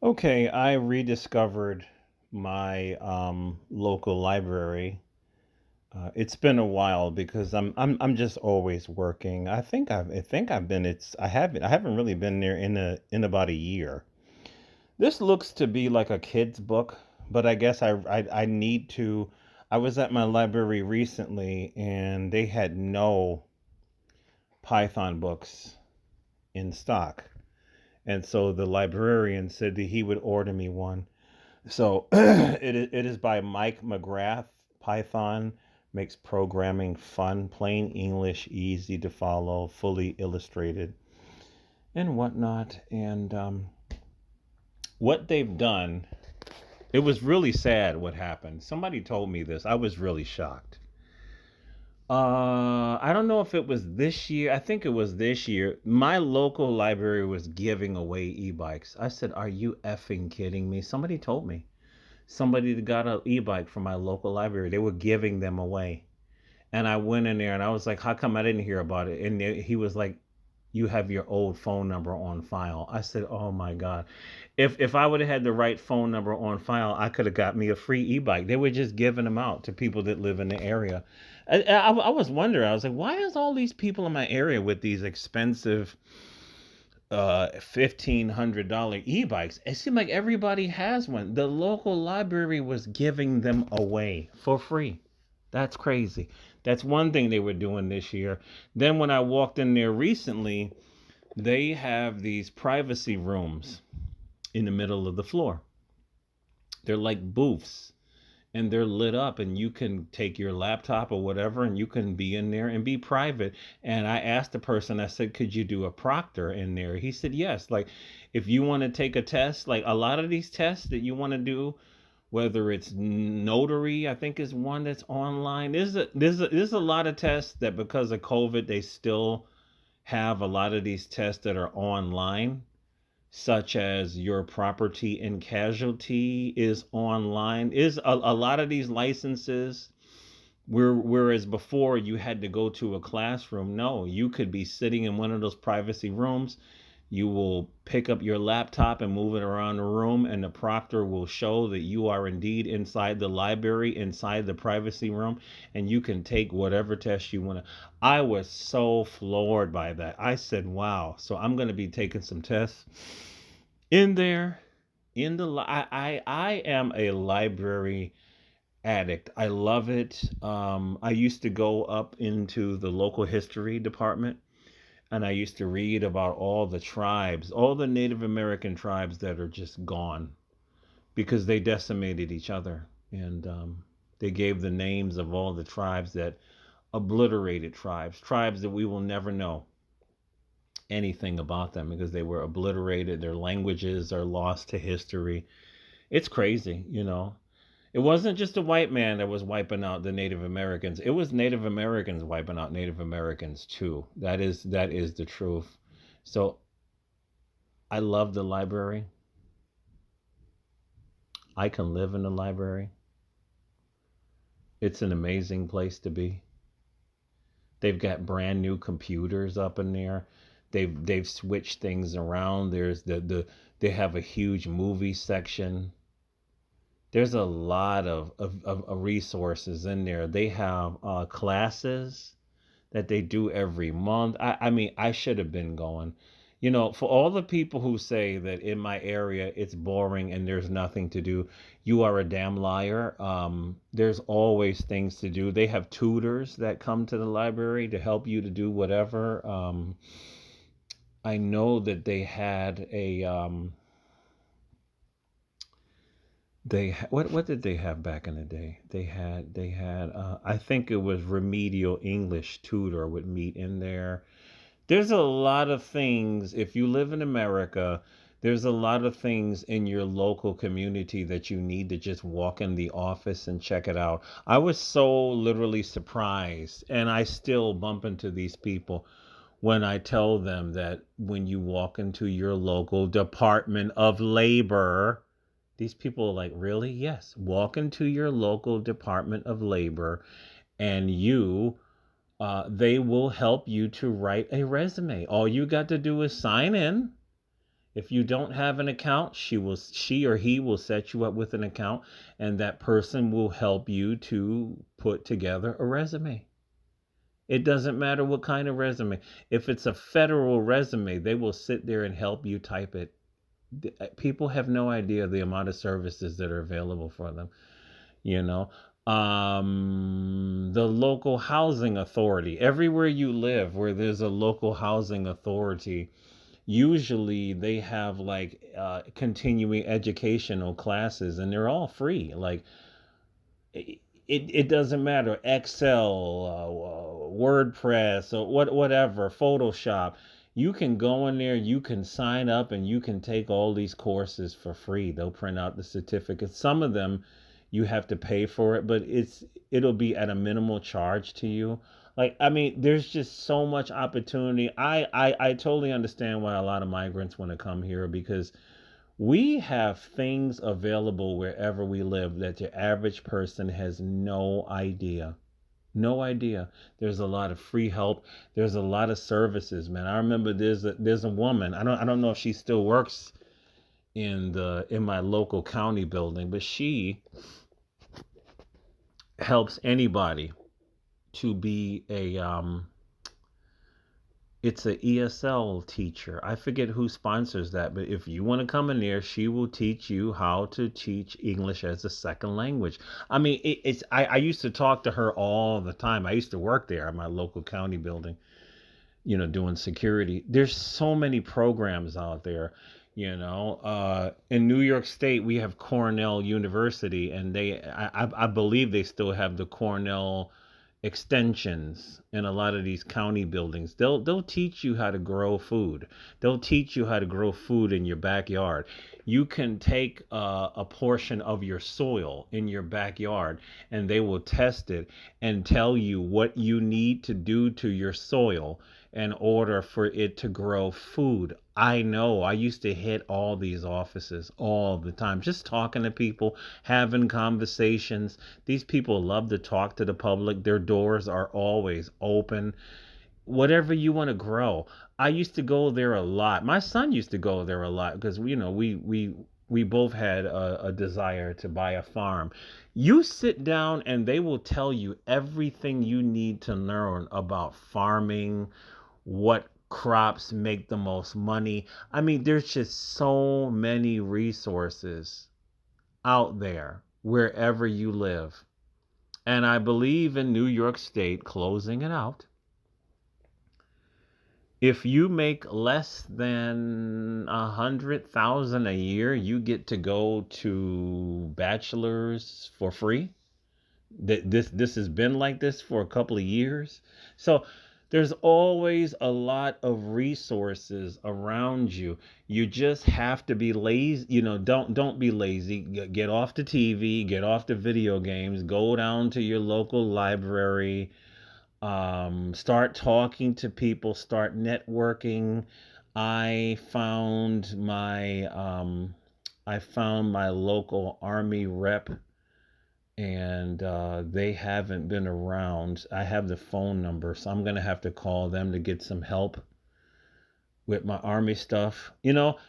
Okay, I rediscovered my local library. It's been a while because I'm just always working. I think I've been it's I haven't really been there in about a year. This looks to be like a kid's book, but I guess I need to. I was at my library recently and they had no Python books in stock, and so the librarian said that he would order me one. So it is by Mike McGrath. Python makes programming fun, plain English, easy to follow, fully illustrated, and whatnot. And what they've done, it was really sad what happened. Somebody told me this. I was really shocked. I don't know if it was this year. I think it was this year. My local library was giving away e-bikes. I said, "Are you effing kidding me?" Somebody told me. Somebody that got an e-bike from my local library. They were giving them away. And I went in there and I was like, how come I didn't hear about it? And he was like, you have your old phone number on file. I said, oh my God. If I would have had the right phone number on file, I could have got me a free e-bike. They were just giving them out to people that live in the area. I was wondering, I was like, why is all these people in my area with these expensive $1,500 e-bikes? It seemed like everybody has one. The local library was giving them away for free. That's crazy. That's one thing they were doing this year. Then when I walked in there recently, they have these privacy rooms in the middle of the floor. They're like booths and they're lit up, and you can take your laptop or whatever and you can be in there and be private. And I asked the person, I said, could you do a proctor in there? He said yes. Like, if you want to take a test, like a lot of these tests that you want to do, whether it's notary, I think is one that's online. There's a lot of tests that because of COVID they still have a lot of these tests that are online, such as your property and casualty is online. Is a lot of these licenses, whereas before you had to go to a classroom, no, you could be sitting in one of those privacy rooms. You will pick up your laptop and move it around the room, and the proctor will show that you are indeed inside the library, inside the privacy room, and you can take whatever test you want to. I was so floored by that. I said, wow. So I'm going to be taking some tests in there. I am a library addict. I love it. I used to go up into the local history department and I used to read about all the tribes, all the Native American tribes that are just gone because they decimated each other. And they gave the names of all the tribes that obliterated tribes, tribes that we will never know anything about them because they were obliterated. Their languages are lost to history. It's crazy, you know. It wasn't just a white man that was wiping out the Native Americans. It was Native Americans wiping out Native Americans too. That is the truth. So I love the library. I can live in the library. It's an amazing place to be. They've got brand new computers up in there. They've switched things around. There's they have a huge movie section. There's a lot of resources in there. They have classes that they do every month. I mean, I should have been going. You know, for all the people who say that in my area it's boring and there's nothing to do, you are a damn liar. There's always things to do. They have tutors that come to the library to help you to do whatever. I know that they had a what did they have back in the day? They had I think it was remedial English tutor would meet in there. There's a lot of things. If you live in America, there's a lot of things in your local community that you need to just walk in the office and check it out. I was so literally surprised, and I still bump into these people when I tell them that when you walk into your local Department of Labor, these people are like, really? Yes. Walk into your local Department of Labor and they will help you to write a resume. All you got to do is sign in. If you don't have an account, she or he will set you up with an account, and that person will help you to put together a resume. It doesn't matter what kind of resume. If it's a federal resume, they will sit there and help you type it. People have no idea the amount of services that are available for them, you know. The local housing authority, everywhere you live where there's a local housing authority, usually they have like continuing educational classes, and they're all free. Like it doesn't matter, Excel, WordPress, or whatever, Photoshop. You can go in there, you can sign up, and you can take all these courses for free. They'll print out the certificates. Some of them you have to pay for it, but it'll be at a minimal charge to you. Like, I mean, there's just so much opportunity. I totally understand why a lot of migrants want to come here, because we have things available wherever we live that the average person has no idea. No idea. There's a lot of free help. There's a lot of services, man. I remember there's a woman. I don't know if she still works in my local county building, but she helps anybody to be a it's a ESL teacher. I forget who sponsors that, but if you want to come in there, she will teach you how to teach English as a second language. I mean, I used to talk to her all the time. I used to work there at my local county building, doing security. There's so many programs out there. In New York State, we have Cornell University, and I believe they still have the Cornell extensions in a lot of these county buildings. They'll teach you how to grow food. They'll teach you how to grow food in your backyard. You can take a portion of your soil in your backyard, and they will test it and tell you what you need to do to your soil in order for it to grow food. I know, I used to hit all these offices all the time, just talking to people, having conversations. These people love to talk to the public. Their doors are always open. Whatever you want to grow. I used to go there a lot. My son used to go there a lot because we both had a desire to buy a farm. You sit down and they will tell you everything you need to learn about farming, what crops make the most money. I mean, there's just so many resources out there wherever you live. And I believe in New York State, closing it out, if you make less than 100,000 a year, you get to go to bachelor's for free. This has been like this for a couple of years. So there's always a lot of resources around you. You just have to be lazy. Don't be lazy. Get off the TV, get off the video games, go down to your local library, start talking to people, start networking. I found my local army rep, and they haven't been around. I have the phone number, so I'm gonna have to call them to get some help with my army stuff.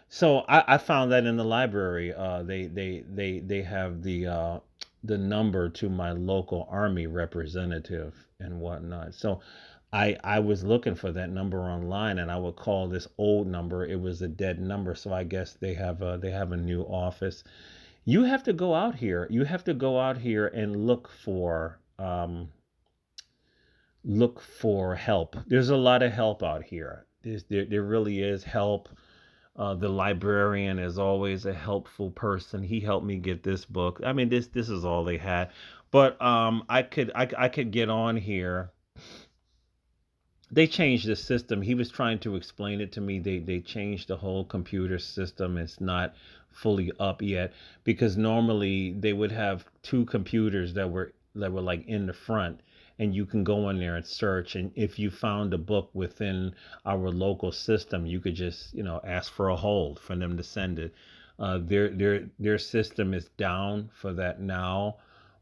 So I found that in the library. They have the number to my local army representative and whatnot. So I was looking for that number online, and I would call this old number. It was a dead number, so I guess they have a new office. You have to go out here. You have to go out here and look for help. There's a lot of help out here. There really is help. The librarian is always a helpful person. He helped me get this book. I mean, this is all they had, but I could get on here. They changed the system. He was trying to explain it to me. They changed the whole computer system. It's not fully up yet, because normally they would have two computers that were like in the front, and you can go in there and search, and if you found a book within our local system, you could just ask for a hold for them to send it. Their system is down for that now.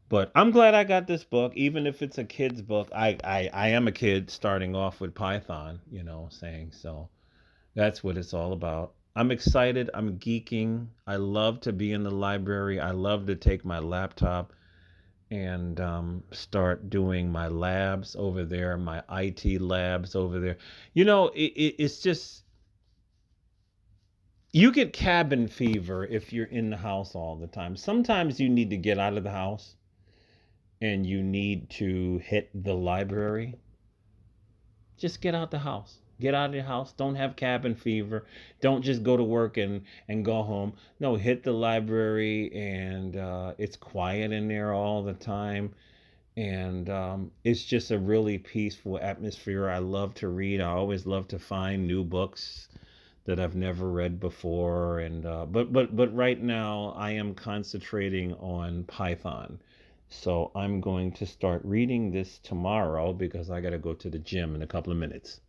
But I'm glad I got this book, even if it's a kid's book. I am a kid starting off with Python, saying so. That's what it's all about. I'm excited. I'm geeking. I love to be in the library. I love to take my laptop and start doing my labs over there, my IT labs over there. It's just, you get cabin fever if you're in the house all the time. Sometimes you need to get out of the house and you need to hit the library. Just get out the house. Get out of the house. Don't have cabin fever. Don't just go to work and go home. No, hit the library, and it's quiet in there all the time. And it's just a really peaceful atmosphere. I love to read. I always love to find new books that I've never read before. And but right now I am concentrating on Python. So I'm going to start reading this tomorrow because I got to go to the gym in a couple of minutes.